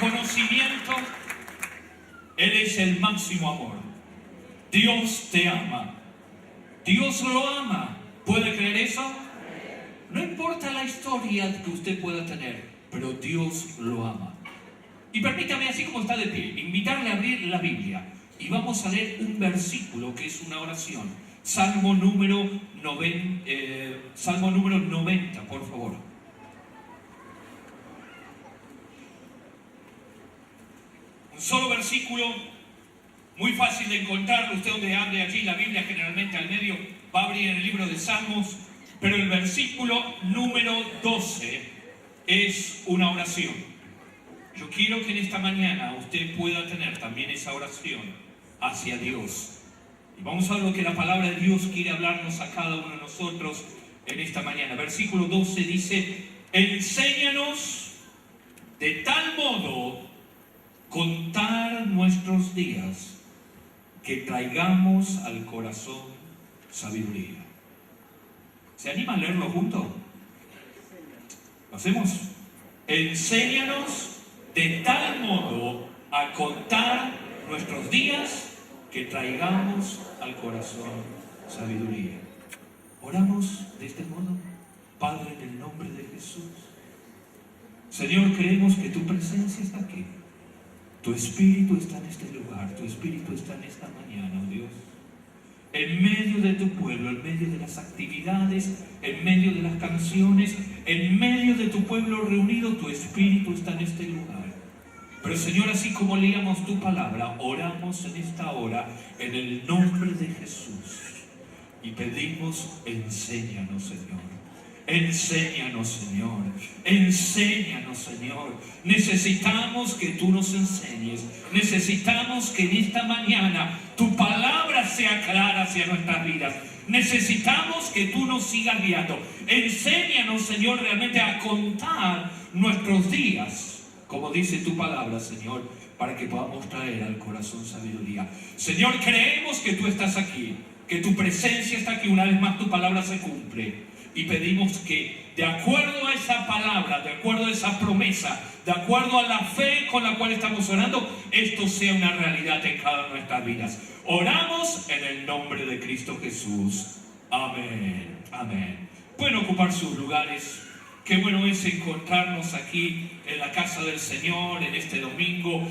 conocimiento, Él es el máximo amor. Dios te ama. Dios lo ama. ¿Puede creer eso? No importa la historia que usted pueda tener, pero Dios lo ama. Y permítame, así como está de pie, invitarle a abrir la Biblia. Y vamos a leer un versículo que es una oración. Salmo número 90, por favor. Un solo versículo, muy fácil de encontrarlo. Usted donde abre allí la Biblia, generalmente al medio, va a abrir en el libro de Salmos. Pero el versículo número 12 es una oración. Yo quiero que en esta mañana usted pueda tener también esa oración hacia Dios. Y vamos a ver lo que la palabra de Dios quiere hablarnos a cada uno de nosotros en esta mañana. Versículo 12 dice: enséñanos de tal modo contar nuestros días que traigamos al corazón sabiduría. ¿Se anima a leerlo juntos? ¿Lo hacemos? Enséñanos de tal modo a contar nuestros días que traigamos al corazón sabiduría. Oramos de este modo. Padre, en el nombre de Jesús. Señor, creemos que tu presencia está aquí. Tu Espíritu está en este lugar. Tu Espíritu está en esta mañana, oh Dios. En medio de tu pueblo, en medio de las actividades, en medio de las canciones, en medio de tu pueblo reunido, tu Espíritu está en este lugar. Pero Señor, así como leíamos tu palabra, oramos en esta hora en el nombre de Jesús y pedimos: enséñanos, Señor. Enséñanos, Señor. Enséñanos, Señor. Necesitamos que tú nos enseñes. Necesitamos que en esta mañana tu palabra sea clara hacia nuestras vidas. Necesitamos que tú nos sigas guiando. Enséñanos, Señor, realmente a contar nuestros días, como dice tu palabra, Señor, para que podamos traer al corazón sabiduría. Señor, creemos que tú estás aquí, que tu presencia está aquí. Una vez más tu palabra se cumple. Y pedimos que, de acuerdo a esa palabra, de acuerdo a esa promesa, de acuerdo a la fe con la cual estamos orando, esto sea una realidad en cada una de nuestras vidas. Oramos en el nombre de Cristo Jesús. Amén. Amén. Pueden ocupar sus lugares. Qué bueno es encontrarnos aquí en la casa del Señor en este domingo,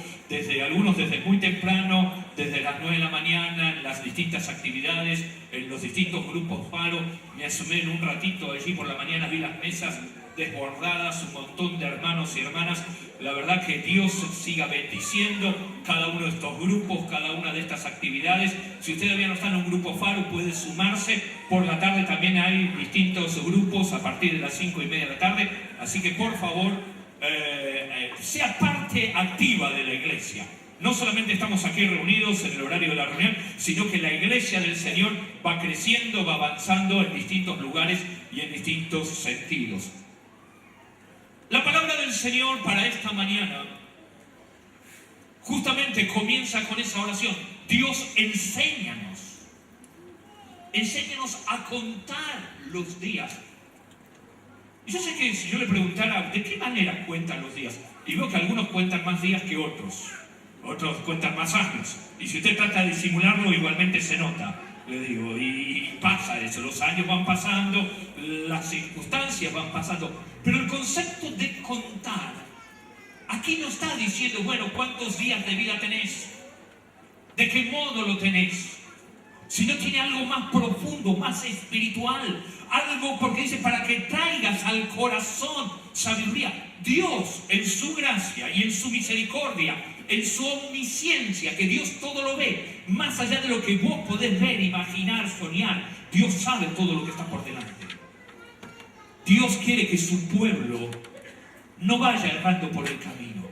algunos desde muy temprano, desde las 9 de la mañana, en las distintas actividades, en los distintos grupos Faro. Me asomé en un ratito allí por la mañana, vi las mesas desbordadas, un montón de hermanos y hermanas. La verdad que Dios siga bendiciendo cada uno de estos grupos, cada una de estas actividades. Si usted todavía no está en un grupo Faro, puede sumarse. Por la tarde también hay distintos grupos a partir de las 5:30 de la tarde. Así que por favor, sea parte activa de la iglesia. No solamente estamos aquí reunidos en el horario de la reunión, sino que la iglesia del Señor va creciendo, va avanzando en distintos lugares y en distintos sentidos. La palabra del Señor para esta mañana justamente comienza con esa oración. Dios, enséñanos. Enséñanos a contar los días. Y yo sé que si yo le preguntara de qué manera cuentan los días, y veo que algunos cuentan más días que otros cuentan más años, y si usted trata de disimularlo, igualmente se nota, le digo, y pasa eso, los años van pasando, las circunstancias van pasando, pero el concepto de contar, aquí no está diciendo, bueno, cuántos días de vida tenés, de qué modo lo tenés, sino tiene algo más profundo, más espiritual, algo porque dice para que traigas al corazón sabiduría. Dios en su gracia y en su misericordia, en su omnisciencia, que Dios todo lo ve, más allá de lo que vos podés ver, imaginar, soñar, Dios sabe todo lo que está por delante. Dios quiere que su pueblo no vaya errando por el camino,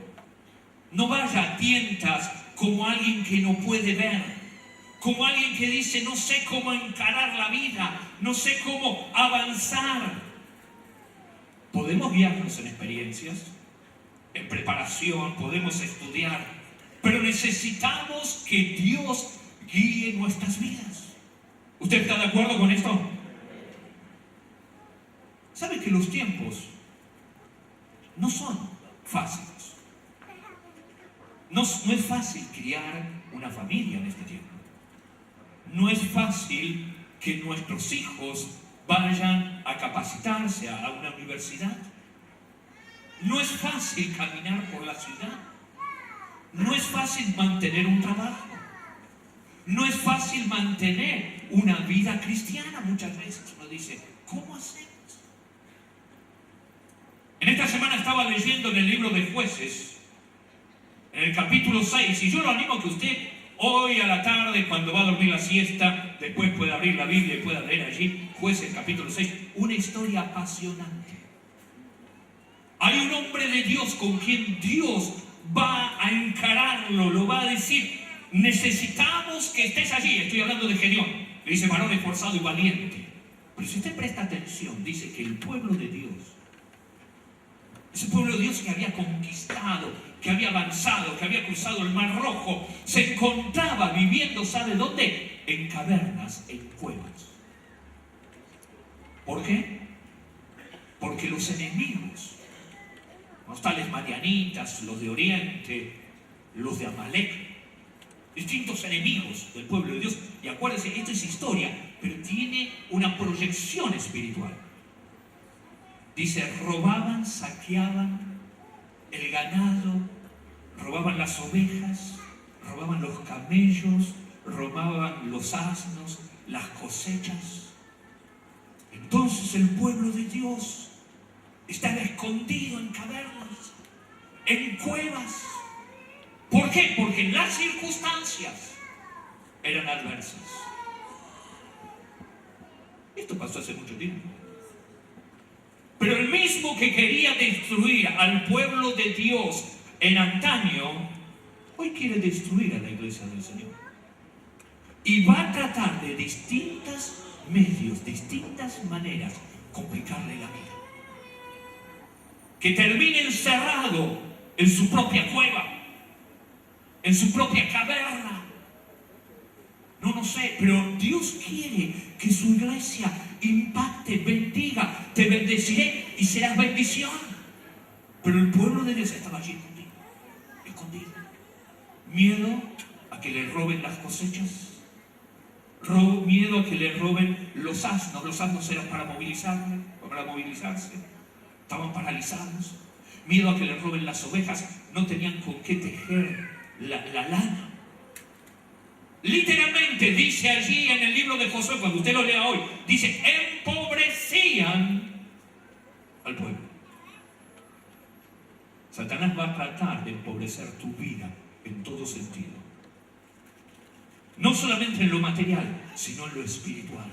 no vaya a tientas como alguien que no puede ver, como alguien que dice, no sé cómo encarar la vida, no sé cómo avanzar. Podemos guiarnos en experiencias, en preparación, podemos estudiar, pero necesitamos que Dios guíe nuestras vidas. ¿Usted está de acuerdo con esto? ¿Sabe que los tiempos no son fáciles? No es fácil criar una familia en este tiempo. No es fácil que nuestros hijos vayan a capacitarse a una universidad. No es fácil caminar por la ciudad. No es fácil mantener un trabajo. No es fácil mantener una vida cristiana. Muchas veces uno dice, ¿cómo hacemos? En esta semana estaba leyendo en el libro de Jueces, en el capítulo 6, y yo lo animo a que usted hoy a la tarde, cuando va a dormir la siesta, después pueda abrir la Biblia y pueda leer allí, Jueces capítulo 6, una historia apasionante. Hay un hombre de Dios con quien Dios va a encararlo, lo va a decir, necesitamos que estés allí. Estoy hablando de Gedeón, le dice varón esforzado y valiente. Pero si usted presta atención, dice que el pueblo de Dios, ese pueblo de Dios que había conquistado, que había avanzado, que había cruzado el Mar Rojo, se encontraba viviendo, ¿sabe dónde? En cavernas, en cuevas. ¿Por qué? Porque los enemigos, los tales madianitas, los de Oriente, los de Amalek, distintos enemigos del pueblo de Dios, y acuérdense, esto es historia, pero tiene una proyección espiritual. Dice, robaban, saqueaban el ganado, robaban las ovejas, robaban los camellos, robaban los asnos, las cosechas. Entonces el pueblo de Dios estaba escondido en cavernas, en cuevas. ¿Por qué? Porque las circunstancias eran adversas. Esto pasó hace mucho tiempo. Pero el mismo que quería destruir al pueblo de Dios en antaño, hoy quiere destruir a la iglesia del Señor. Y va a tratar de distintos medios, distintas maneras, complicarle la vida. Que termine encerrado en su propia cueva, en su propia caverna. No sé, pero Dios quiere que su iglesia impacte, bendiga, te bendeciré y serás bendición. Pero el pueblo de Dios estaba allí escondido. Miedo a que le roben las cosechas, miedo a que le roben los asnos. Los asnos eran para movilizarse, estaban paralizados. Miedo a que le roben las ovejas, no tenían con qué tejer la lana. Literalmente dice allí en el libro de Josué, cuando usted lo lea hoy, dice, empobrecían al pueblo. Satanás va a tratar de empobrecer tu vida en todo sentido. No solamente en lo material, sino en lo espiritual.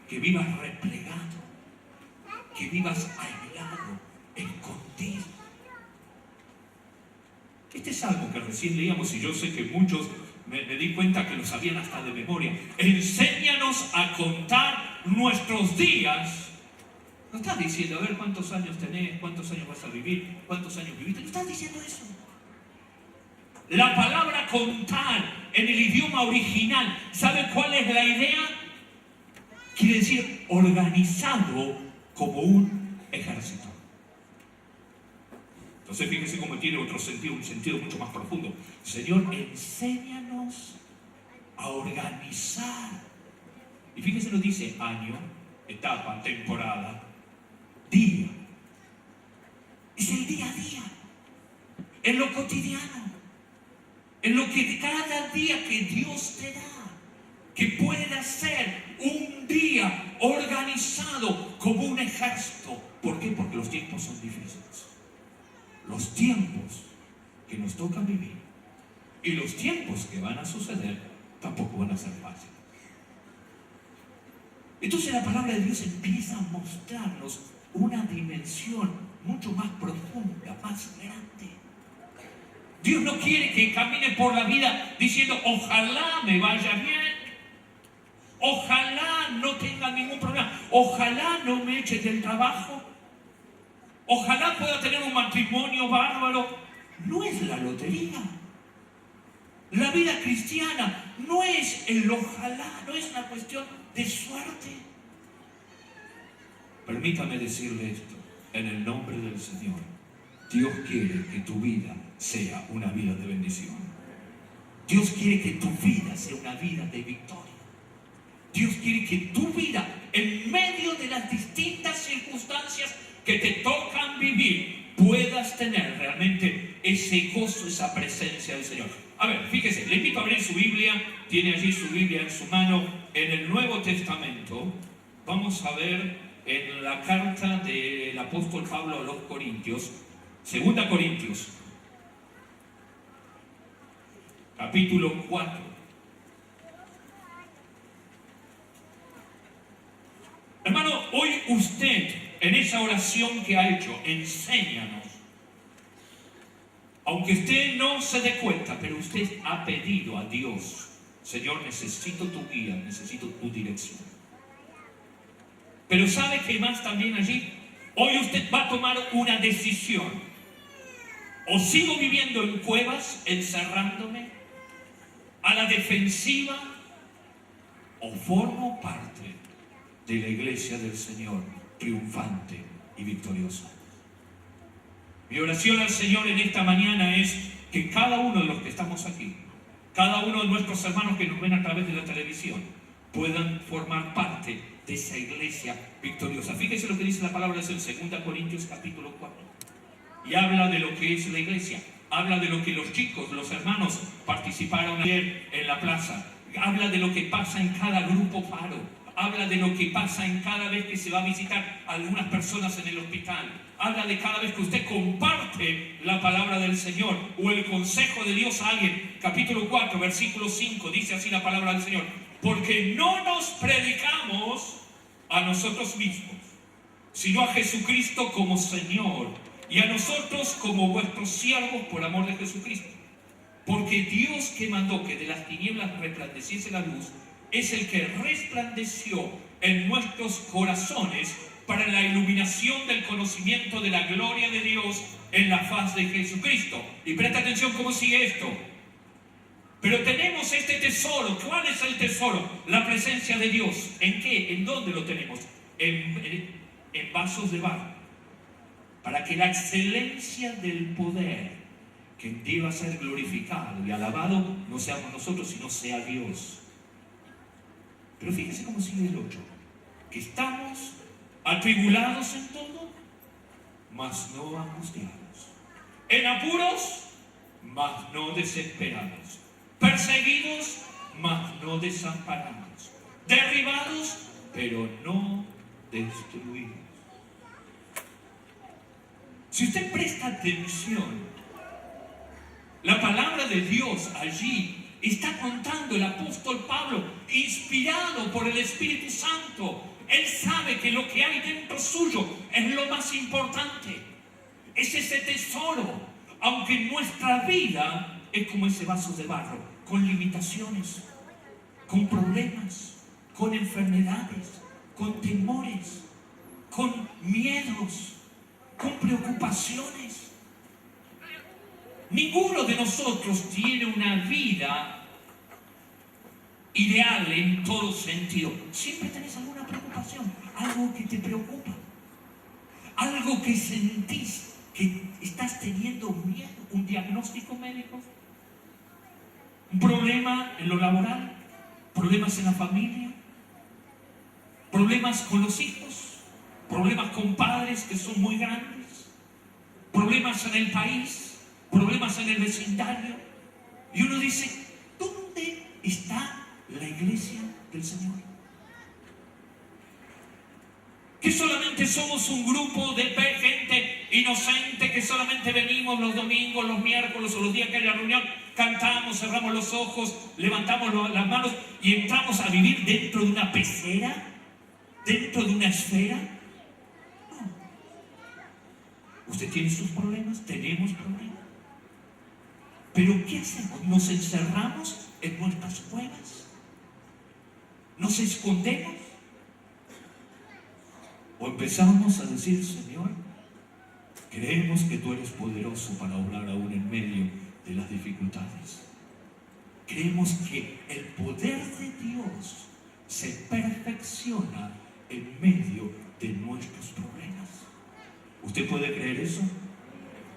Que vivas replegado, que vivas aislado, escondido. Este salmo que recién leíamos, y yo sé que muchos me di cuenta que lo sabían hasta de memoria. Enséñanos a contar nuestros días. No estás diciendo, a ver cuántos años tenés, cuántos años vas a vivir, cuántos años viviste. No estás diciendo eso. La palabra contar en el idioma original, ¿sabe cuál es la idea? Quiere decir organizado como un ejército. Entonces fíjense cómo tiene otro sentido, un sentido mucho más profundo. Señor, enséñanos a organizar. Y fíjense lo dice año, etapa, temporada, día. Es el día a día, en lo cotidiano, en lo que cada día que Dios te da, que pueden hacer un día organizado como un ejército. ¿Por qué? Porque los tiempos son difíciles. Los tiempos que nos toca vivir y los tiempos que van a suceder tampoco van a ser fáciles. Entonces la palabra de Dios empieza a mostrarnos una dimensión mucho más profunda, más grande. Dios no quiere que camine por la vida diciendo, ojalá me vaya bien, ojalá no tenga ningún problema, ojalá no me eche del trabajo, ojalá pueda tener un matrimonio bárbaro. No es la lotería. La vida cristiana no es el ojalá, no es una cuestión de suerte. Permítame decirle esto, en el nombre del Señor. Dios quiere que tu vida sea una vida de bendición. Dios quiere que tu vida sea una vida de victoria. Dios quiere que tu vida, en medio de las distintas circunstancias que te tocan vivir, puedas tener realmente ese gozo, esa presencia del Señor. A ver, fíjese, le invito a abrir su Biblia. Tiene allí su Biblia en su mano. En el Nuevo Testamento vamos a ver en la carta del apóstol Pablo a los Corintios, 2 Corintios, capítulo 4. Hermano, hoy usted, en esa oración que ha hecho, enséñanos. Aunque usted no se dé cuenta, pero usted ha pedido a Dios: Señor, necesito tu guía, necesito tu dirección. Pero ¿sabe qué más también allí? Hoy usted va a tomar una decisión. O sigo viviendo en cuevas, encerrándome a la defensiva, o formo parte de la iglesia del Señor, triunfante y victoriosa. Mi oración al Señor en esta mañana es que cada uno de los que estamos aquí, cada uno de nuestros hermanos que nos ven a través de la televisión, puedan formar parte de esa iglesia victoriosa. Fíjense lo que dice la palabra en 2 Corintios capítulo 4. Y habla de lo que es la iglesia. Habla de lo que los chicos, los hermanos, participaron ayer en la plaza. Habla de lo que pasa en cada grupo Faro. Habla de lo que pasa en cada vez que se va a visitar a algunas personas en el hospital. Habla de cada vez que usted comparte la palabra del Señor o el consejo de Dios a alguien. Capítulo 4, versículo 5, dice así la palabra del Señor: porque no nos predicamos a nosotros mismos, sino a Jesucristo como Señor, y a nosotros como vuestros siervos por amor de Jesucristo. Porque Dios, que mandó que de las tinieblas resplandeciese la luz, es el que resplandeció en nuestros corazones para la iluminación del conocimiento de la gloria de Dios en la faz de Jesucristo. Y presta atención cómo sigue esto. Pero tenemos este tesoro. ¿Cuál es el tesoro? La presencia de Dios. ¿En qué? ¿En dónde lo tenemos? En vasos de barro. Para que la excelencia del poder que deba ser glorificado y alabado no seamos nosotros, sino sea Dios. Pero fíjense cómo sigue el 8. Que estamos atribulados en todo, mas no angustiados. En apuros, mas no desesperados. Perseguidos, mas no desamparados. Derribados, pero no destruidos. Si usted presta atención, la palabra de Dios allí está contando el apóstol Pablo, inspirado por el Espíritu Santo. Él sabe que lo que hay dentro suyo es lo más importante. Es ese tesoro. Aunque nuestra vida es como ese vaso de barro, con limitaciones, con problemas, con enfermedades, con temores, con miedos, con preocupaciones. Ninguno de nosotros tiene una vida ideal en todo sentido. Siempre tenés alguna preocupación, algo que te preocupa, algo que sentís que estás teniendo miedo, un diagnóstico médico, un problema en lo laboral, problemas en la familia, problemas con los hijos, problemas con padres que son muy grandes, problemas en el país, problemas en el vecindario. Y uno dice: ¿dónde está la iglesia del Señor? Que solamente somos un grupo de gente inocente, que solamente venimos los domingos, los miércoles o los días que haya reunión, cantamos, cerramos los ojos, levantamos las manos y entramos a vivir dentro de una pecera, dentro de una esfera. No. Usted tiene sus problemas, tenemos problemas. Pero ¿qué hacemos? ¿Nos encerramos en nuestras cuevas? ¿Nos escondemos? ¿O empezamos a decir: Señor, creemos que tú eres poderoso para obrar aún en medio de las dificultades? Creemos que el poder de Dios se perfecciona en medio de nuestros problemas. ¿Usted puede creer eso?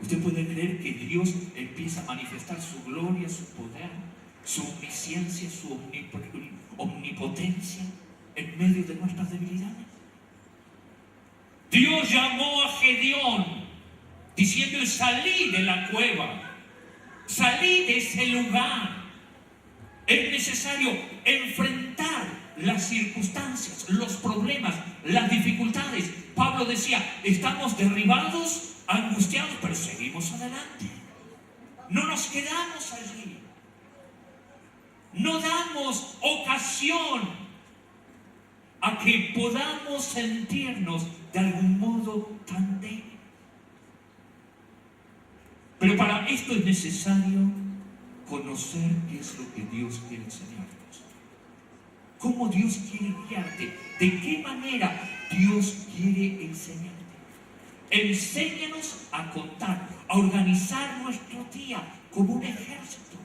Usted puede creer que Dios empieza a manifestar su gloria, su poder, su omnisciencia, su omnipotencia en medio de nuestras debilidades. Dios llamó a Gedeón diciéndole: salí de la cueva, salí de ese lugar. Es necesario enfrentar las circunstancias, los problemas, las dificultades. Pablo decía: estamos derribados, angustiados, pero seguimos adelante. No nos quedamos allí. No damos ocasión a que podamos sentirnos de algún modo tan débiles. Pero para esto es necesario conocer qué es lo que Dios quiere enseñarnos. Cómo Dios quiere guiarte. De qué manera Dios quiere enseñarte. Enséñanos a contar, a organizar nuestro día como un ejército,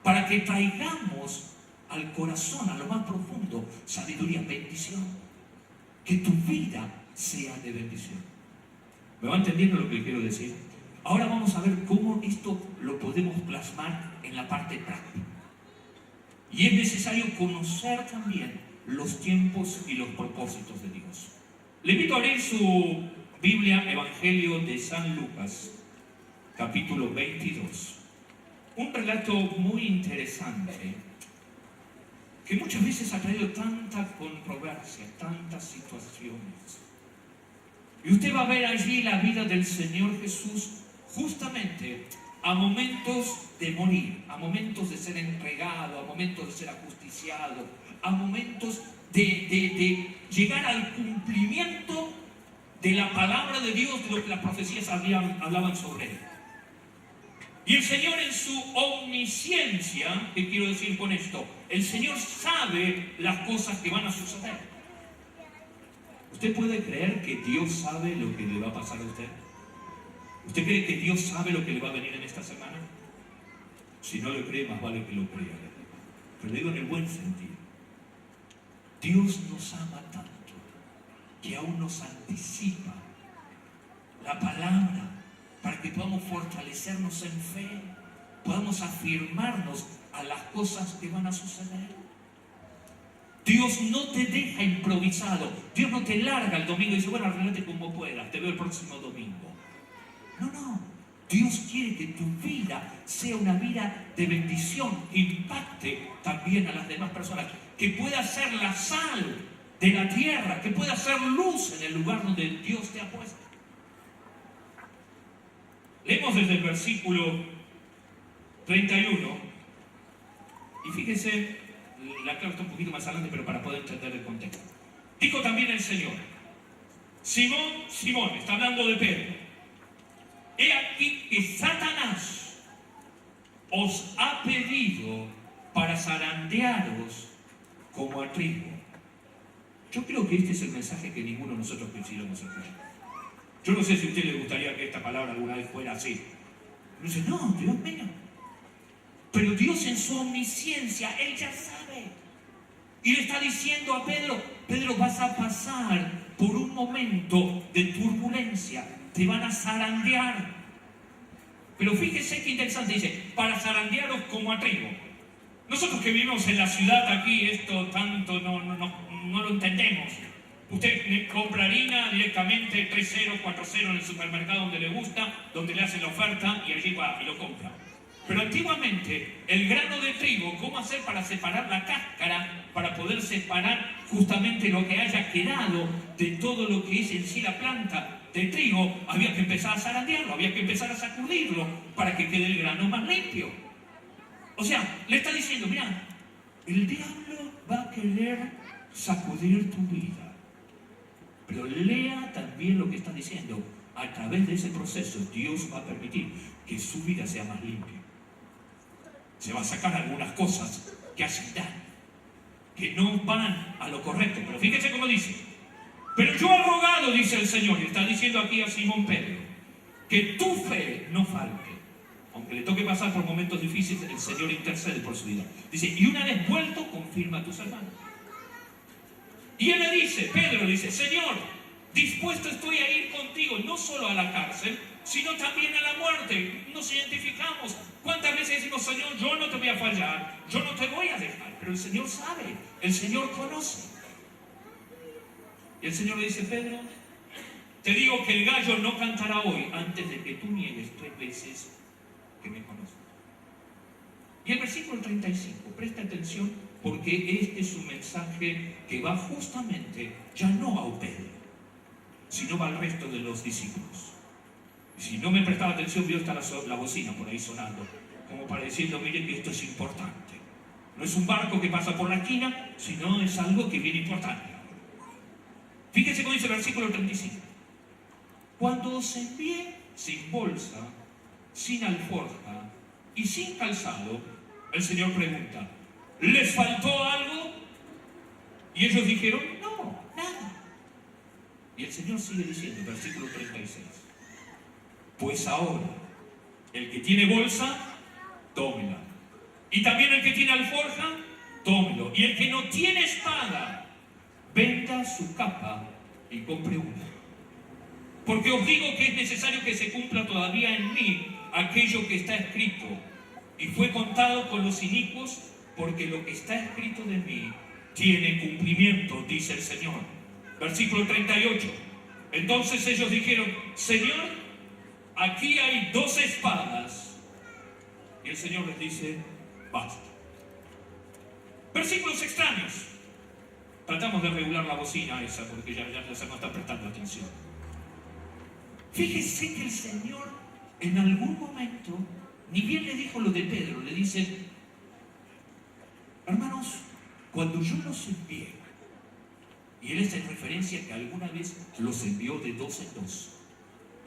para que traigamos al corazón, a lo más profundo, sabiduría, bendición. Que tu vida sea de bendición. ¿Me va entendiendo lo que quiero decir? Ahora vamos a ver cómo esto lo podemos plasmar en la parte práctica. Y es necesario conocer también los tiempos y los propósitos de Dios. Le invito a leer su Biblia, Evangelio de San Lucas, capítulo 22. Un relato muy interesante que muchas veces ha traído tanta controversia, tantas situaciones. Y usted va a ver allí la vida del Señor Jesús justamente a momentos de morir, a momentos de ser entregado, a momentos de ser ajusticiado, a momentos de llegar al cumplimiento de la palabra de Dios, de lo que las profecías hablaban sobre él. Y el Señor en su omnisciencia, ¿qué quiero decir con esto? El Señor sabe las cosas que van a suceder. ¿Usted puede creer que Dios sabe lo que le va a pasar a usted? ¿Usted cree que Dios sabe lo que le va a venir en esta semana? Si no lo cree, más vale que lo crea. Pero lo digo en el buen sentido. Dios nos ama tanto que aún nos anticipa la palabra para que podamos fortalecernos en fe, podamos afirmarnos a las cosas que van a suceder. Dios no te deja improvisado. Dios no te larga el domingo y dice: bueno, arreglate como puedas, te veo el próximo domingo. No. Dios quiere que tu vida sea una vida de bendición, que impacte también a las demás personas, que pueda ser la sal de la tierra, que pueda ser luz en el lugar donde Dios te ha puesto. Leemos desde el versículo 31 y fíjense, la clave está un poquito más adelante, pero para poder entender el contexto. Dijo también el Señor: Simón, Simón, está hablando de Pedro, he aquí que Satanás os ha pedido para zarandearos como a trigo. Yo creo que este es el mensaje que ninguno de nosotros quisiéramos escuchar. Yo no sé si a usted le gustaría que esta palabra alguna vez fuera así. Pero dice: no, Dios mío. Pero Dios en su omnisciencia, Él ya sabe. Y le está diciendo a Pedro: Pedro, vas a pasar por un momento de turbulencia. Te van a zarandear. Pero fíjese qué interesante, dice: para zarandearos como a trigo. Nosotros que vivimos en la ciudad aquí, esto tanto no lo entendemos. Usted compra harina directamente 3-0, 4-0 en el supermercado donde le gusta, donde le hacen la oferta y allí va y lo compra. Pero antiguamente, el grano de trigo, ¿cómo hacer para separar la cáscara? Para poder separar justamente lo que haya quedado de todo lo que es en sí la planta de trigo, había que empezar a zarandearlo, había que empezar a sacudirlo para que quede el grano más limpio. O sea, le está diciendo: mira, el diablo va a querer sacudir tu vida. Pero lea también lo que está diciendo. A través de ese proceso, Dios va a permitir que su vida sea más limpia. Se va a sacar algunas cosas que hacen daño, que no van a lo correcto. Pero fíjense cómo dice: pero yo he rogado, dice el Señor, y está diciendo aquí a Simón Pedro, que tu fe no falte. Aunque le toque pasar por momentos difíciles, el Señor intercede por su vida. Dice: y una vez vuelto, confirma a tus hermanos. Y él le dice, Pedro dice: Señor, dispuesto estoy a ir contigo, no solo a la cárcel, sino también a la muerte. Nos identificamos. ¿Cuántas veces decimos, Señor, yo no te voy a fallar, yo no te voy a dejar? Pero el Señor sabe, el Señor conoce. Y el Señor le dice, Pedro, te digo que el gallo no cantará hoy antes de que tú niegues 3 veces que me conoces. Y el versículo 35, presta atención, porque este es un mensaje que va justamente, ya no a Pedro, sino va al resto de los discípulos. Y si no me prestaba atención, vio hasta la bocina por ahí sonando, como para diciendo, miren que esto es importante. No es un barco que pasa por la esquina, sino es algo que viene importante. Fíjense cómo dice el versículo 35. Cuando os envié sin bolsa, sin alforja y sin calzado, el Señor pregunta, ¿les faltó algo? Y ellos dijeron, no, nada. Y el Señor sigue diciendo, versículo 36, pues ahora, el que tiene bolsa, tómela. Y también el que tiene alforja, tómelo. Y el que no tiene espada, venda su capa y compre una. Porque os digo que es necesario que se cumpla todavía en mí aquello que está escrito. Y fue contado con los inicuos, porque lo que está escrito de mí tiene cumplimiento, dice el Señor. Versículo 38. Entonces ellos dijeron, Señor, aquí hay 2 espadas. Y el Señor les dice, basta. Versículos extraños. Tratamos de regular la bocina esa, porque ya se nos está prestando atención. Fíjese que el Señor en algún momento, ni bien le dijo lo de Pedro, le dice, hermanos, cuando yo los envié, y él está en referencia que alguna vez los envió de 2 en 2,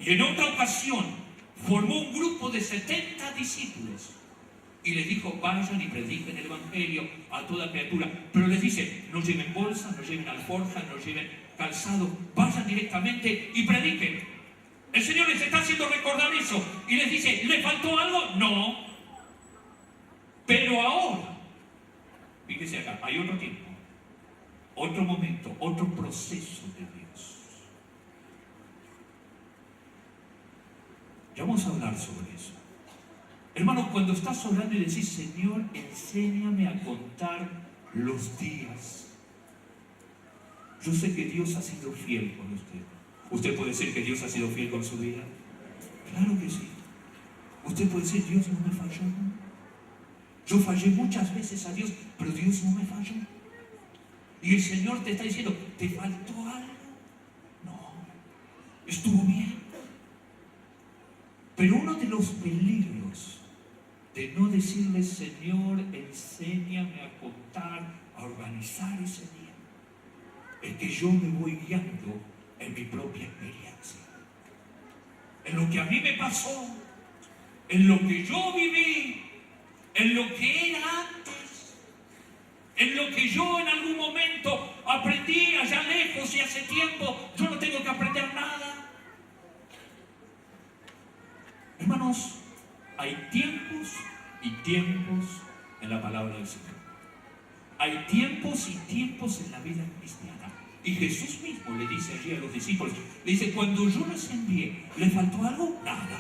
y en otra ocasión formó un grupo de 70 discípulos, y les dijo, vayan y prediquen el Evangelio a toda criatura, pero les dice, no lleven bolsa, no lleven alforja, no lleven calzado, vayan directamente y prediquen. El Señor les está haciendo recordar eso y les dice, ¿le faltó algo? No. Pero ahora, fíjese acá, hay otro tiempo, otro momento, otro proceso de Dios. Ya vamos a hablar sobre eso. Hermano, cuando estás orando y decís, Señor, enséñame a contar los días. Yo sé que Dios ha sido fiel con usted. ¿Usted puede decir que Dios ha sido fiel con su vida? Claro que sí. Usted puede decir, Dios no me falló. Yo fallé muchas veces a Dios, pero Dios no me falló. Y el Señor te está diciendo, ¿te faltó algo? No. Estuvo bien. Pero uno de los peligros de no decirle, Señor, enséñame a contar, a organizar ese día, es que yo me voy guiando en mi propia experiencia, en lo que a mí me pasó, en lo que yo viví, en lo que era antes, en lo que yo en algún momento aprendí allá lejos y hace tiempo. Yo no tengo que aprender nada. Hermanos, hay tiempos y tiempos en la palabra del Señor. Hay tiempos y tiempos en la vida cristiana. Y Jesús mismo le dice allí a los discípulos, le dice, cuando yo los envié, ¿le faltó algo? Nada.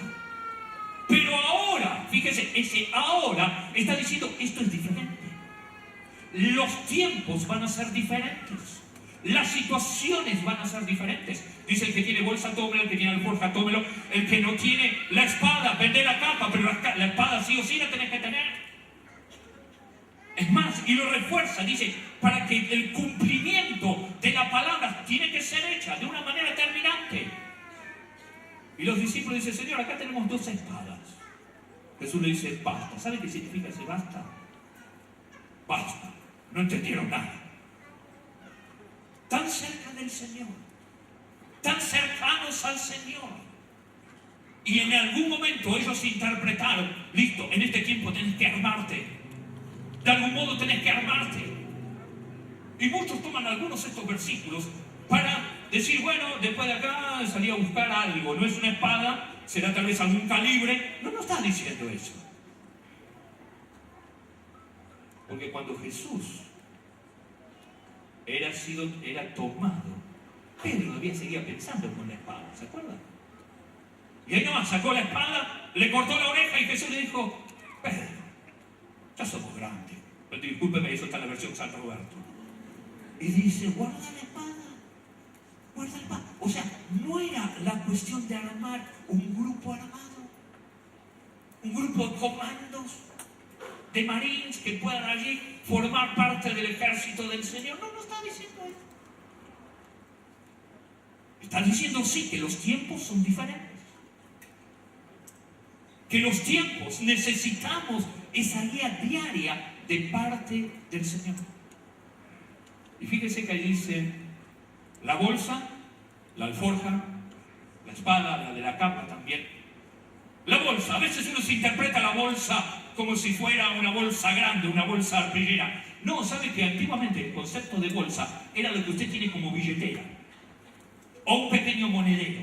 Pero ahora, fíjese, ese ahora está diciendo, esto es diferente. Los tiempos van a ser diferentes. Las situaciones van a ser diferentes. Dice, el que tiene bolsa, tómelo, el que tiene alforja, tómelo. El que no tiene la espada, vende la capa, pero la espada sí o sí la tenés que tener. Es más, y lo refuerza, dice, para que el cumplimiento de la palabra tiene que ser hecha de una manera terminante. Y los discípulos dicen, Señor, acá tenemos 2 espadas. Jesús le dice, basta. ¿Sabe qué significa ese basta? Basta. No entendieron nada. Tan cerca del Señor, tan cercanos al Señor. Y en algún momento ellos interpretaron, listo, en este tiempo tenés que armarte. De algún modo tenés que armarte. Y muchos toman algunos de estos versículos para decir, bueno, después de acá salí a buscar algo. No es una espada, será tal vez algún calibre. No está diciendo eso. Porque cuando Jesús era tomado, Pedro todavía seguía pensando con la espada, ¿se acuerdan? Y ahí nomás sacó la espada, le cortó la oreja y Jesús le dijo: Pedro, ya somos grandes. Discúlpeme, eso está en la versión San Roberto. Y dice: guarda la espada, guarda la espada. O sea, no era la cuestión de armar un grupo armado, un grupo de comandos, de marines que puedan allí formar parte del ejército del Señor. No, no está diciendo eso. Está diciendo sí, que los tiempos son diferentes. Que los tiempos necesitamos esa guía diaria de parte del Señor. Y fíjese que ahí dice la bolsa, la alforja, la espada, la de la capa también. La bolsa, a veces uno se interpreta la bolsa como si fuera una bolsa grande, una bolsa arpillera. No, sabe que antiguamente el concepto de bolsa era lo que usted tiene como billetera o un pequeño monedero,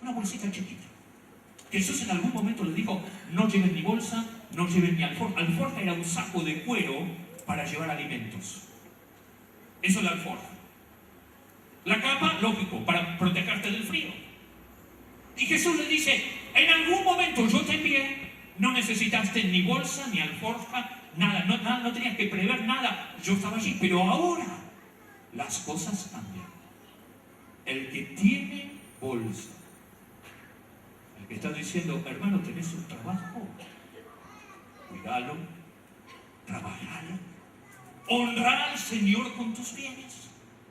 una bolsita chiquita. Jesús en algún momento le dijo: no lleven ni bolsa, no lleven ni alforja. Alforja era un saco de cuero para llevar alimentos. Eso es la alforja. La capa, lógico, para protegerte del frío. Y Jesús le dice: en algún momento yo te envié, no necesitaste ni bolsa, ni alforja, nada, no tenías que prever nada. Yo estaba allí, pero ahora las cosas cambian. El que tiene bolsa, el que está diciendo: hermano, tenés un trabajo, cuidalo, trabajalo, honrar al Señor con tus bienes.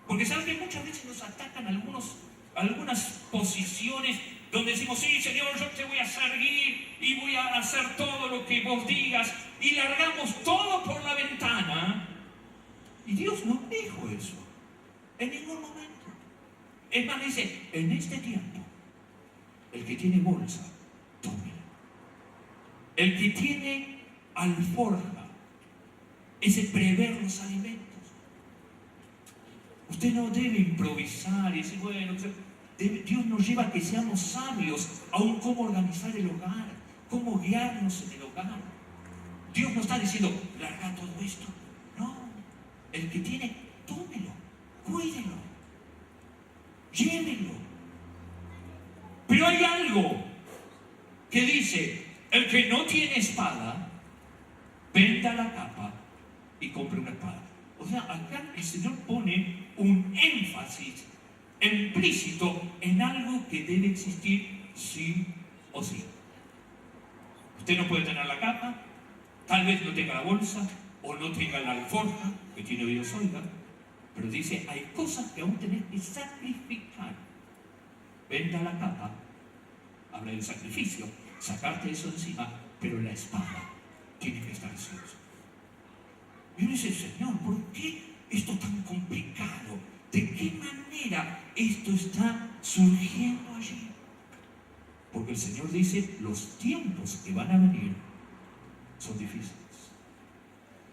Porque sabes que muchas veces nos atacan algunas posiciones donde decimos: sí, Señor, yo te voy a servir y voy a hacer todo lo que vos digas, y largamos todo por la ventana. Y Dios no dijo eso en ningún momento. Es más, dice: en este tiempo, el que tiene bolsa, tómela. El que tiene alforja, ese prever los alimentos. Usted no debe improvisar y decir: bueno, Dios nos lleva a que seamos sabios aún cómo organizar el hogar, cómo guiarnos en el hogar. Dios no está diciendo: larga todo esto. No, el que tiene, tómelo, cuídelo, llévelo. Pero hay algo que dice: el que no tiene espada, venda la capa y compre una espada. O sea, acá el Señor pone un énfasis implícito en algo que debe existir sí o sí. Usted no puede tener la capa, tal vez no tenga la bolsa o no tenga la alforja, que tiene Dios, oiga, pero dice: hay cosas que aún tenés que sacrificar. Venda la capa, habla del sacrificio, sacarte eso encima, pero la espada tiene que estar ansiosa. Y uno dice: Señor, ¿por qué esto tan complicado? ¿De qué manera esto está surgiendo allí? Porque el Señor dice: los tiempos que van a venir son difíciles.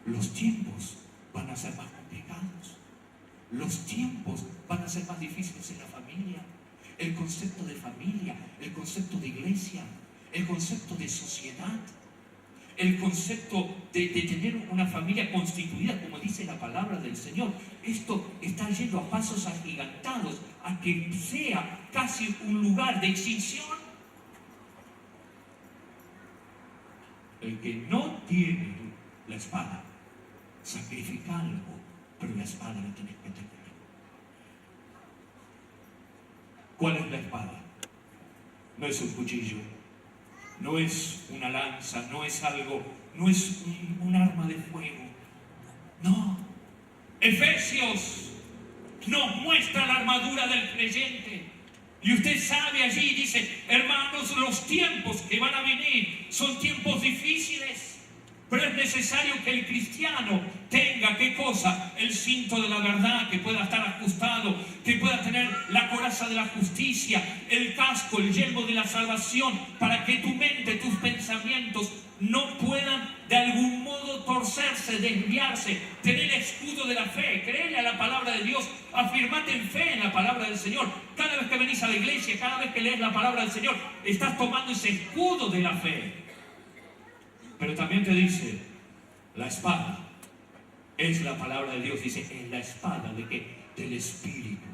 Los tiempos van a ser más complicados. Los tiempos van a ser más difíciles en la familia. El concepto de familia, el concepto de iglesia, el concepto de sociedad, el concepto de tener una familia constituida, como dice la palabra del Señor. Esto está yendo a pasos agigantados, a que sea casi un lugar de extinción. El que no tiene la espada, sacrifica algo, pero la espada la tienes que tener. ¿Cuál es la espada? No es un cuchillo, no es una lanza, no es algo, no es un arma de fuego. No. Efesios nos muestra la armadura del creyente. Y usted sabe allí, dice: hermanos, los tiempos que van a venir son tiempos difíciles. Pero es necesario que el cristiano tenga, ¿qué cosa? El cinto de la verdad, que pueda estar ajustado, que pueda tener la coraza de la justicia, el casco, el yelmo de la salvación, para que tu mente, tus pensamientos no puedan de algún modo torcerse, desviarse. Tener el escudo de la fe, creerle a la palabra de Dios, afirmate en fe en la palabra del Señor. Cada vez que venís a la iglesia, cada vez que lees la palabra del Señor, estás tomando ese escudo de la fe. Pero también te dice: la espada es la palabra de Dios. Dice: es la espada de qué? Del Espíritu.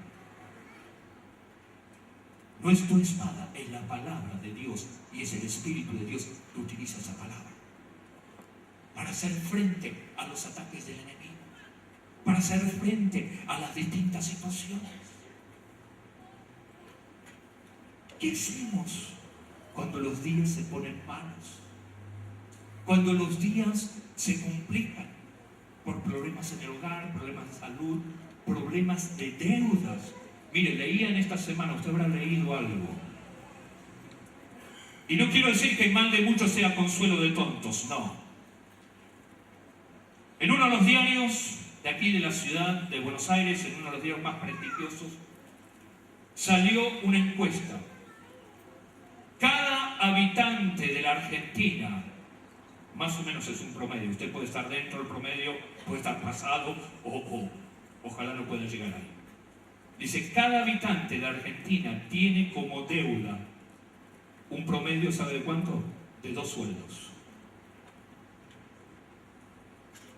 No es tu espada, es la palabra de Dios y es el Espíritu de Dios que utiliza esa palabra para hacer frente a los ataques del enemigo, para hacer frente a las distintas situaciones. ¿Qué hacemos cuando los días se ponen malos? Cuando los días se complican por problemas en el hogar, problemas de salud, problemas de deudas. Mire, leía en esta semana, usted habrá leído algo. Y no quiero decir que el mal de muchos sea consuelo de tontos, no. En uno de los diarios de aquí de la ciudad de Buenos Aires, en uno de los diarios más prestigiosos, salió una encuesta. Cada habitante de la Argentina, más o menos es un promedio, usted puede estar dentro del promedio, puede estar pasado o ojalá no pueda llegar ahí. Dice, cada habitante de la Argentina tiene como deuda un promedio, ¿sabe de cuánto? De 2 sueldos.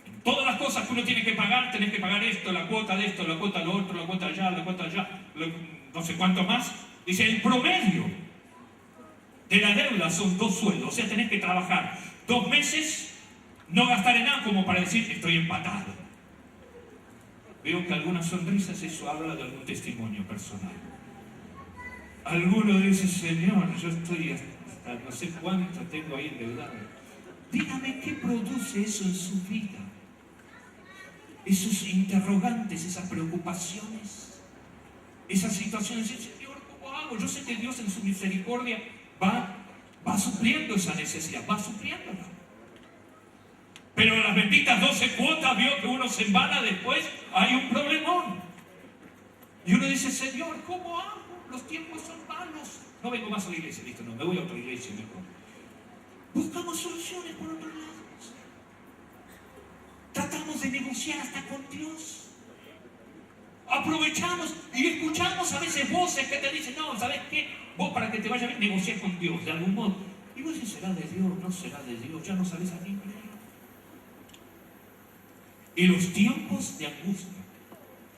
En todas las cosas que uno tiene que pagar, tenés que pagar esto, la cuota de esto, la cuota de lo otro, la cuota allá, no sé cuánto más. Dice, el promedio de la deuda son 2 sueldos, o sea, tenés que trabajar 2 meses, no gastar en nada como para decir, estoy empatado. Veo que algunas sonrisas, eso habla de algún testimonio personal. Alguno dice, Señor, yo estoy hasta no sé cuánto tengo ahí endeudado. Dígame qué produce eso en su vida. Esos interrogantes, esas preocupaciones, esas situaciones. Señor, ¿cómo hago? Yo sé que Dios en su misericordia va supliendo esa necesidad, va supliéndola. Pero en las benditas 12 cuotas vio que uno se embala después, hay un problemón. Y uno dice, Señor, ¿cómo hago? Los tiempos son malos. No vengo más a la iglesia, listo, no, me voy a otra iglesia mejor. Buscamos soluciones por otros lados. Tratamos de negociar hasta con Dios. Aprovechamos y escuchamos a veces voces que te dicen, no, ¿sabes qué? Vos para que te vaya bien, negociar con Dios de algún modo. Y vos dices, ¿será de Dios? No será de Dios, ya no sabes a quién creer. Y los tiempos de angustia,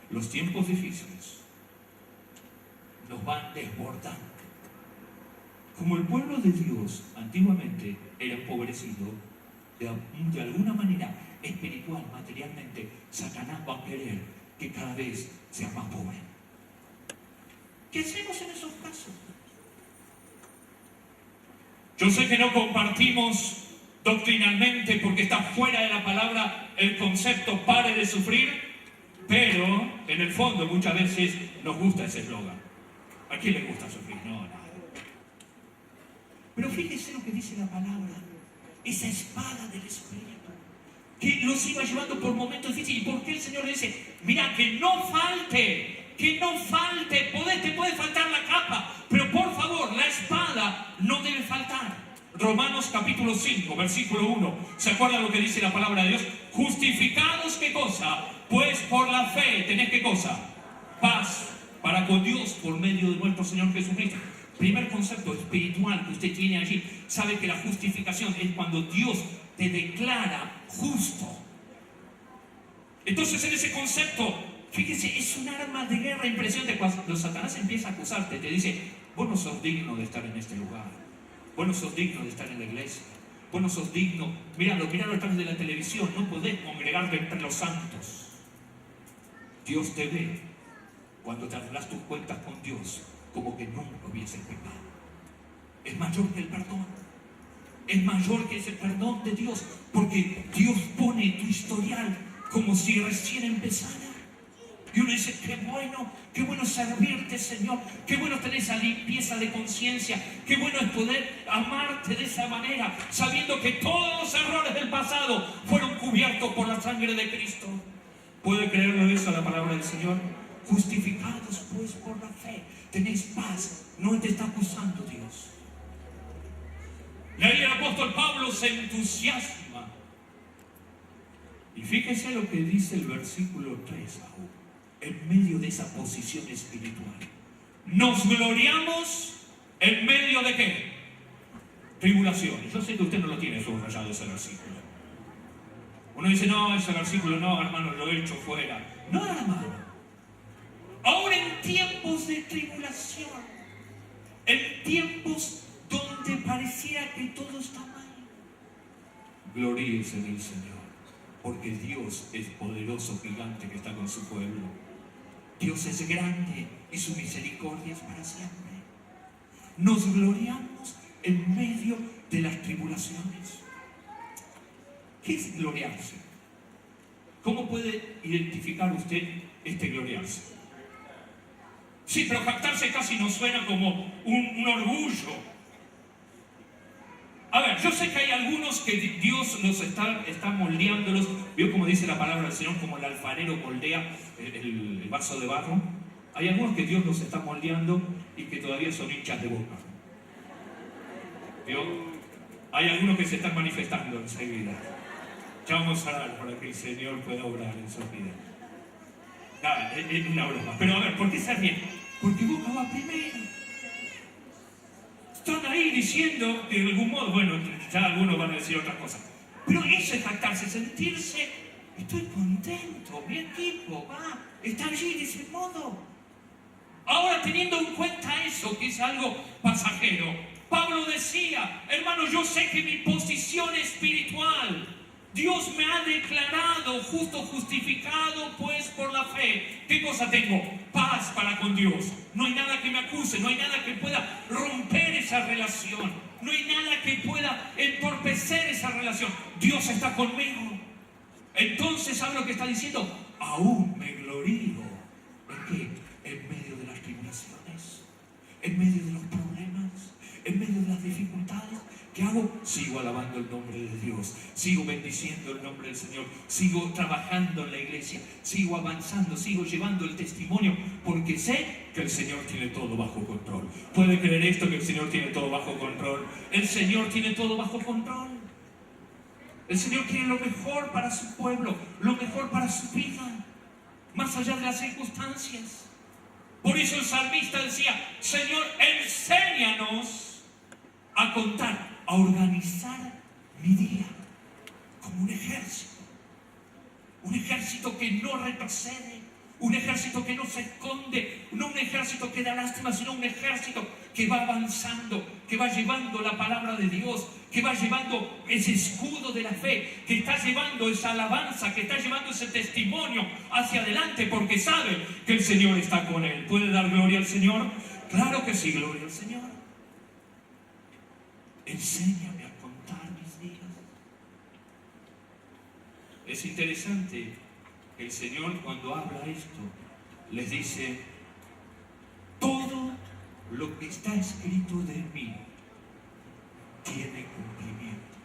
los tiempos difíciles, nos van desbordando. Como el pueblo de Dios antiguamente era empobrecido, de alguna manera espiritual, materialmente, Satanás va a querer que cada vez sea más pobre. ¿Qué hacemos en esos casos? Yo sé que no compartimos doctrinalmente porque está fuera de la palabra el concepto pare de sufrir, pero en el fondo muchas veces nos gusta ese eslogan. ¿A quién le gusta sufrir? No, nada. Pero fíjese lo que dice la palabra, esa espada del Espíritu, que los iba llevando por momentos difíciles. ¿Y por qué el Señor le dice, mira, que no falte, te puede faltar la capa, pero por favor, la espada no debe faltar? Romanos capítulo 5, versículo 1. ¿Se acuerdan lo que dice la palabra de Dios? Justificados, ¿qué cosa? Pues por la fe, ¿tenés qué cosa? Paz para con Dios por medio de nuestro Señor Jesucristo. Primer concepto espiritual que usted tiene allí. Sabe que la justificación es cuando Dios te declara justo. Entonces en ese concepto, fíjese, es un arma de guerra impresionante. Cuando Satanás empieza a acusarte, te dice, vos no sos digno de estar en este lugar. Vos no sos digno de estar en la iglesia. Vos no sos digno. Míralo a través de la televisión. No podés congregarte entre los santos. Dios te ve cuando te arreglas tus cuentas con Dios como que nunca hubieses pecado. Es mayor que el perdón. Es mayor que ese perdón de Dios, porque Dios pone tu historial como si recién empezara. Y uno dice, qué bueno servirte, Señor, qué bueno tener esa limpieza de conciencia, qué bueno es poder amarte de esa manera, sabiendo que todos los errores del pasado fueron cubiertos por la sangre de Cristo. ¿Puede creerlo eso la palabra del Señor? Justificados pues por la fe, tenéis paz, no te está acusando Dios. Y ahí el apóstol Pablo se entusiasma. Y fíjese lo que dice el versículo 3 aún. En medio de esa posición espiritual, nos gloriamos en medio de ¿qué? Tribulaciones. Yo sé que usted no lo tiene subrayado ese versículo. Uno dice, no, ese versículo no, hermano, lo he hecho fuera. No, hermano. Ahora en tiempos de tribulación, en tiempos donde pareciera que todo está mal. Gloríese en el Señor, porque Dios es poderoso, gigante que está con su pueblo. Dios es grande y su misericordia es para siempre. Nos gloriamos en medio de las tribulaciones. ¿Qué es gloriarse? ¿Cómo puede identificar usted este gloriarse? Sí, pero jactarse casi nos suena como un orgullo. A ver, yo sé que hay algunos que Dios los está moldeándolos. ¿Vio como dice la palabra del Señor? Como el alfarero moldea el vaso de barro. Hay algunos que Dios los está moldeando y que todavía son hinchas de Boca. ¿Vio? Hay algunos que se están manifestando enseguida. Ya vamos a orar para que el Señor pueda obrar en su vida. Nada, es una broma. Pero a ver, ¿por qué se ríen? Porque Boca va primero. Están ahí diciendo, de algún modo, bueno, ya algunos van a decir otras cosas. Pero eso es jactarse, sentirse, estoy contento, mi equipo va, está allí de ese modo. Ahora, teniendo en cuenta eso, que es algo pasajero, Pablo decía, hermano, yo sé que mi posición espiritual, Dios me ha declarado justo, justificado, pues por la fe. ¿Qué cosa tengo? Paz para con Dios. No hay nada que me acuse, no hay nada que pueda romper esa relación. No hay nada que pueda entorpecer esa relación. Dios está conmigo. Entonces, ¿sabe lo que está diciendo? Aún me glorío. ¿En qué? En medio de las tribulaciones, en medio de los problemas, en medio de las dificultades. ¿Qué hago? Sigo alabando el nombre de Dios, sigo bendiciendo el nombre del Señor, sigo trabajando en la iglesia, sigo avanzando, sigo llevando el testimonio, porque sé que el Señor tiene todo bajo control. ¿Puede creer esto, que el Señor tiene todo bajo control? El Señor tiene todo bajo control. El Señor quiere lo mejor para su pueblo, lo mejor para su vida, más allá de las circunstancias. Por eso el salmista decía, Señor, enséñanos a contar, a organizar mi día como un ejército que no retrocede, un ejército que no se esconde, no un ejército que da lástima, sino un ejército que va avanzando, que va llevando la palabra de Dios, que va llevando ese escudo de la fe, que está llevando esa alabanza, que está llevando ese testimonio hacia adelante, porque sabe que el Señor está con él. ¿Puede dar gloria al Señor? Claro que sí, gloria al Señor. Enséñame a contar mis días. Es interesante que el Señor, cuando habla esto, les dice, todo lo que está escrito de mí tiene cumplimiento.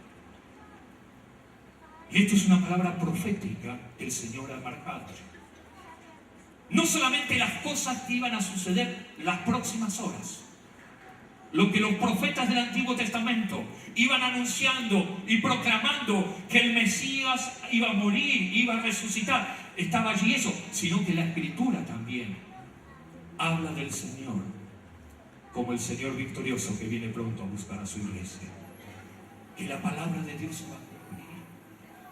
Y esto es una palabra profética que el Señor ha marcado. No solamente las cosas que iban a suceder las próximas horas, lo que los profetas del Antiguo Testamento iban anunciando y proclamando, que el Mesías iba a morir, iba a resucitar, estaba allí eso, sino que la Escritura también habla del Señor como el Señor victorioso que viene pronto a buscar a su iglesia. Que la palabra de Dios va a cumplir,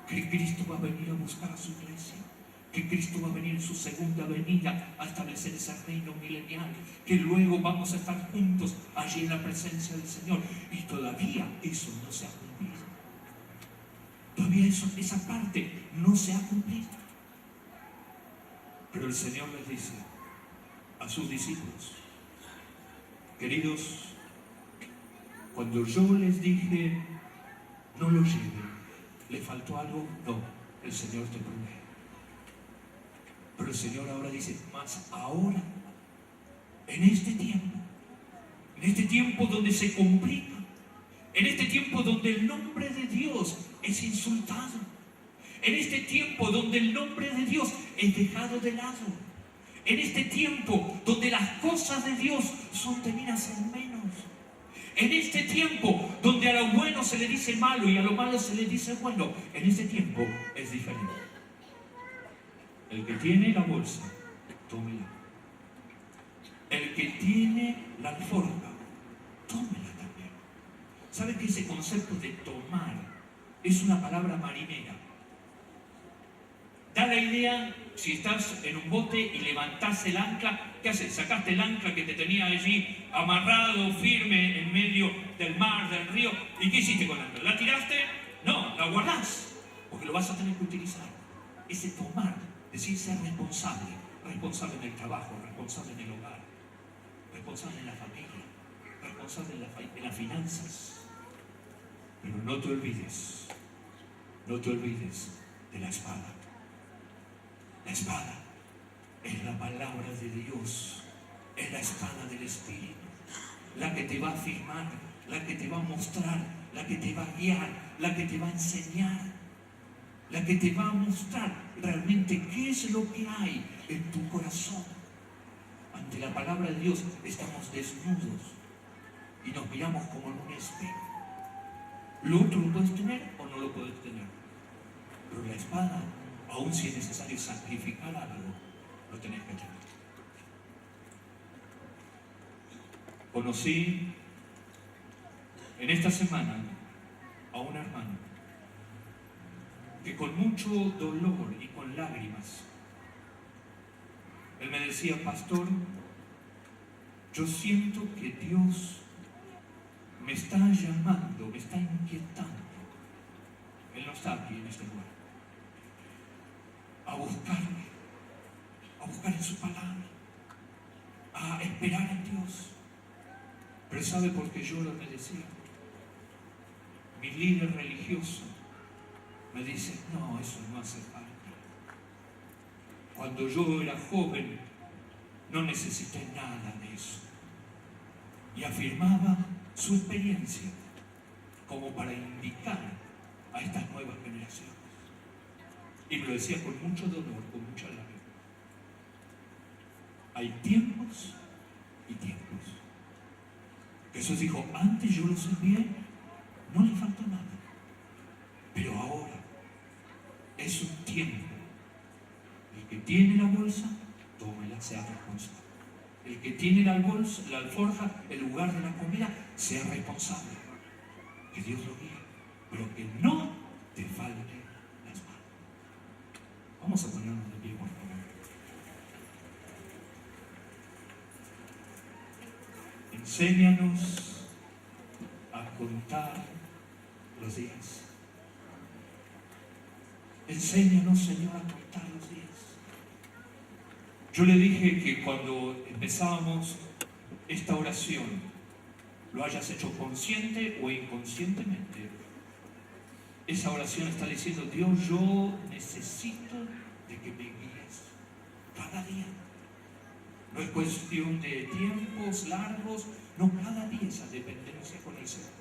que Cristo va a venir a buscar a su iglesia, que Cristo va a venir en su segunda venida a establecer ese reino milenial, que luego vamos a estar juntos allí en la presencia del Señor. Y todavía eso no se ha cumplido. Todavía esa parte no se ha cumplido. Pero el Señor les dice a sus discípulos, queridos, cuando yo les dije no lo lleven, ¿le faltó algo? No, el Señor te provee. Pero el Señor ahora dice, más ahora, en este tiempo donde se complica, en este tiempo donde el nombre de Dios es insultado, en este tiempo donde el nombre de Dios es dejado de lado, en este tiempo donde las cosas de Dios son tenidas en menos, en este tiempo donde a lo bueno se le dice malo y a lo malo se le dice bueno, en este tiempo es diferente. El que tiene la bolsa, tómela. El que tiene la alforja, tómela también. ¿Sabe que ese concepto de tomar es una palabra marinera? Da da la idea, si estás en un bote y levantás el ancla, ¿qué haces? Sacaste el ancla que te tenía allí amarrado, firme, en medio del mar, del río. ¿Y qué hiciste con el ancla? ¿La tiraste? No, la guardás, porque lo vas a tener que utilizar. Ese tomar, decir ser responsable. Responsable en el trabajo, responsable en el hogar, responsable en la familia, responsable en las finanzas. Pero no te olvides de la espada. La espada es la palabra de Dios, es la espada del Espíritu, la que te va a afirmar, la que te va a mostrar, la que te va a guiar, la que te va a enseñar, la que te va a mostrar realmente qué es lo que hay en tu corazón. Ante la palabra de Dios estamos desnudos y nos miramos como en un espejo. Lo otro lo puedes tener o no lo puedes tener, pero la espada, aun si es necesario sacrificar algo, lo tenés que tener. Conocí en esta semana a un hermano que con mucho dolor y con lágrimas, él me decía: pastor, yo siento que Dios me está llamando, me está inquietando. Él no está aquí en este lugar. A buscarme, a buscar en su palabra, a esperar en Dios. Pero ¿sabe por qué yo lo me decía? Mi líder religioso me dice: no, eso no hace falta. Cuando yo era joven no necesité nada de eso. Y afirmaba su experiencia como para indicar a estas nuevas generaciones. Y me lo decía con mucho dolor, con mucha lágrima. Hay tiempos y tiempos. Jesús dijo: antes yo lo servía, no le faltó nada. Pero ahora es un tiempo. El que tiene la bolsa, tómela, sea responsable. El que tiene la bolsa, la alforja, el lugar de la comida, sea responsable. Que Dios lo guíe, pero que no te falte la espada. Vamos a ponernos de pie, por favor. Enséñanos a contar los días. Enséñanos, Señor, a contar los días. Yo le dije que cuando empezábamos esta oración, lo hayas hecho consciente o inconscientemente, esa oración está diciendo: Dios, yo necesito de que me guíes cada día. No es cuestión de tiempos largos, no, cada día esa dependencia con el Señor.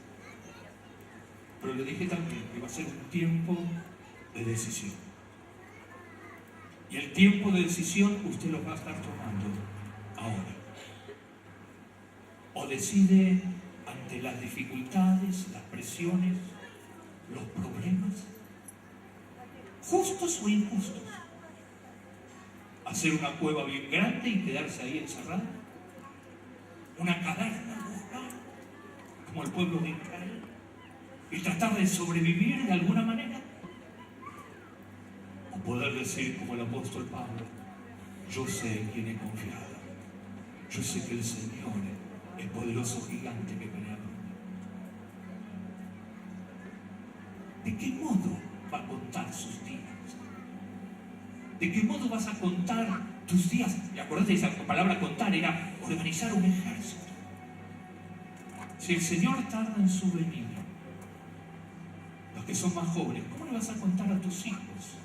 Pero le dije también que va a ser un tiempo de decisión. Y el tiempo de decisión usted lo va a estar tomando ahora. O decide ante las dificultades, las presiones, los problemas, justos o injustos, hacer una cueva bien grande y quedarse ahí encerrado, una caverna, como el pueblo de Israel, y tratar de sobrevivir de alguna manera. O poder decir como el apóstol Pablo: yo sé en quién he confiado, yo sé que el Señor es poderoso gigante que pelea por mí. ¿De qué modo va a contar sus días? ¿De qué modo vas a contar tus días? Y acuérdate, esa palabra contar era organizar un ejército. Si el Señor tarda en su venida, los que son más jóvenes, ¿cómo le vas a contar a tus hijos?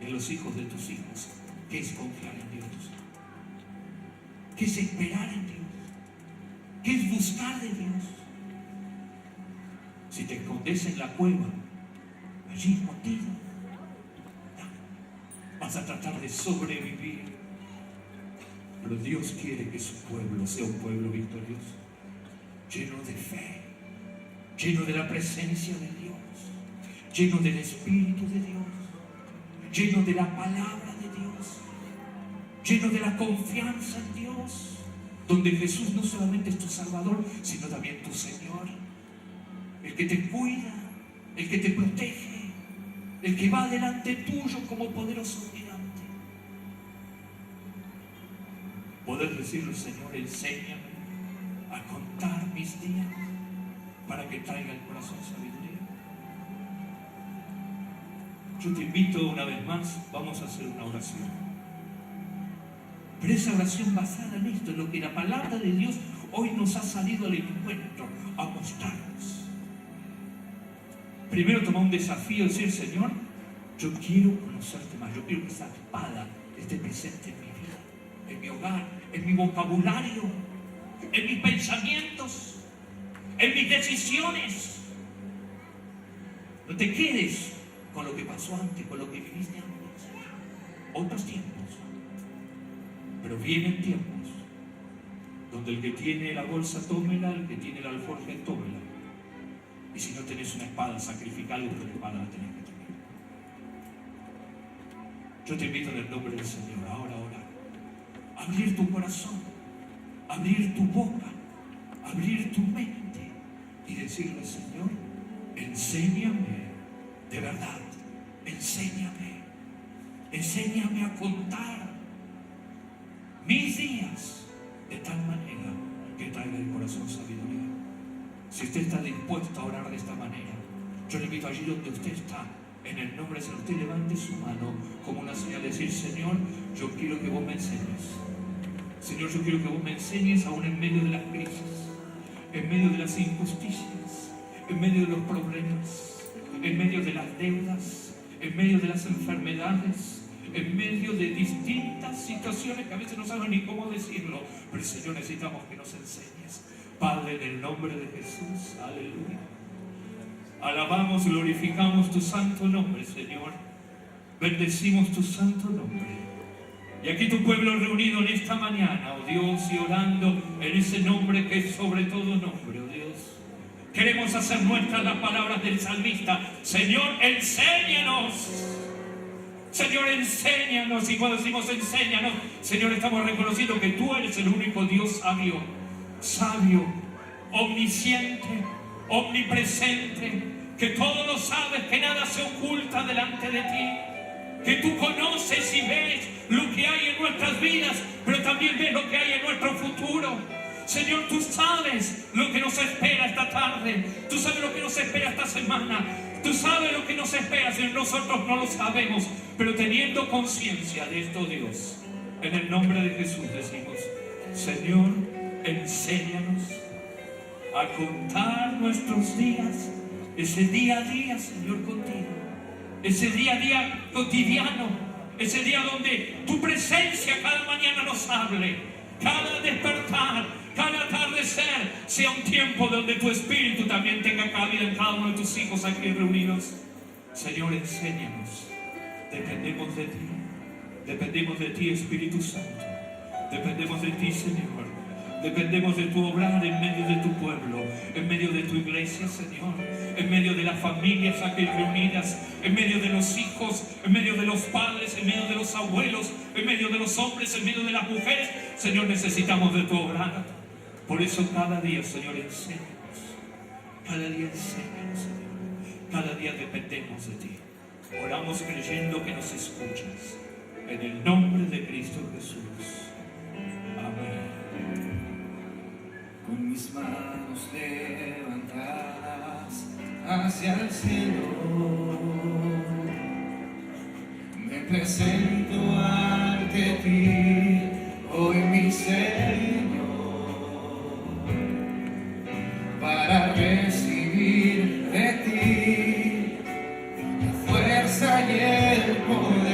En los hijos de tus hijos, ¿qué es confiar en Dios? ¿Qué es esperar en Dios? ¿Qué es buscar de Dios? Si te escondes en la cueva, allí escondido, vas a tratar de sobrevivir. Pero Dios quiere que su pueblo sea un pueblo victorioso, lleno de fe, lleno de la presencia de Dios, lleno del Espíritu de Dios, lleno de la palabra de Dios, lleno de la confianza en Dios, donde Jesús no solamente es tu Salvador, sino también tu Señor, el que te cuida, el que te protege, el que va delante tuyo como poderoso gigante. Poder decirle, Señor, enséñame a contar mis días para que traiga el corazón sabiduría. Yo te invito una vez más, vamos a hacer una oración. Pero esa oración basada en esto, en lo que la palabra de Dios hoy nos ha salido al encuentro, a mostrarnos. Primero toma un desafío, decir, Señor, yo quiero conocerte más, yo quiero que esa espada esté presente en mi vida, en mi hogar, en mi vocabulario, en mis pensamientos, en mis decisiones. No te quedes con lo que pasó antes, con lo que viviste antes. Otros tiempos. Pero vienen tiempos donde el que tiene la bolsa, tómela, el que tiene la alforja, tómela. Y si no tenés una espada, sacrificalo, pero la espada la tenés que tener. Yo te invito en el nombre del Señor, ahora, a abrir tu corazón, abrir tu boca, abrir tu mente y decirle, Señor, enséñame de verdad, enséñame a contar mis días de tal manera que traiga el corazón sabiduría. Si usted está dispuesto a orar de esta manera, yo le invito allí donde usted está, en el nombre del Señor, usted levante su mano como una señal de decir, Señor, yo quiero que vos me enseñes. Señor, yo quiero que vos me enseñes aún en medio de las crisis, en medio de las injusticias, en medio de los problemas, en medio de las deudas, en medio de las enfermedades, en medio de distintas situaciones que a veces no sabemos ni cómo decirlo, pero Señor, necesitamos que nos enseñes. Padre, en el nombre de Jesús, aleluya. Alabamos, glorificamos tu santo nombre, Señor. Bendecimos tu santo nombre. Y aquí tu pueblo reunido en esta mañana, oh Dios, y orando en ese nombre que es sobre todo nombre, oh Dios. Queremos hacer nuestras las palabras del salmista. Señor, enséñanos. Señor, enséñanos. Y cuando decimos enséñanos, Señor, estamos reconociendo que tú eres el único Dios sabio, omnisciente, omnipresente, que todo lo sabes, que nada se oculta delante de ti, que tú conoces y ves lo que hay en nuestras vidas, pero también ves lo que hay en nuestro futuro. Señor, tú sabes lo que nos espera esta tarde, tú sabes lo que nos espera esta semana, tú sabes lo que nos espera, Señor. Nosotros no lo sabemos, pero teniendo conciencia de esto, Dios, en el nombre de Jesús decimos, Señor, enséñanos a contar nuestros días, ese día a día, Señor, contigo, ese día a día cotidiano, ese día donde tu presencia cada mañana nos hable, cada despertar, cada atardecer sea un tiempo donde tu Espíritu también tenga cabida en cada uno de tus hijos aquí reunidos. Señor, enséñanos. Dependemos de ti, Espíritu Santo. Dependemos de ti, Señor. Dependemos de tu obrar en medio de tu pueblo, en medio de tu iglesia, Señor, en medio de las familias aquí reunidas, en medio de los hijos, en medio de los padres, en medio de los abuelos, en medio de los hombres, en medio de las mujeres. Señor, necesitamos de tu obrar. Por eso cada día, Señor, enséñanos. Cada día enséñanos, Señor. Cada día dependemos de ti. Oramos creyendo que nos escuchas. En el nombre de Cristo Jesús. Amén. Con mis manos levantadas hacia el cielo, me presento ante ti, hoy mi Señor, para recibir de ti la fuerza y el poder.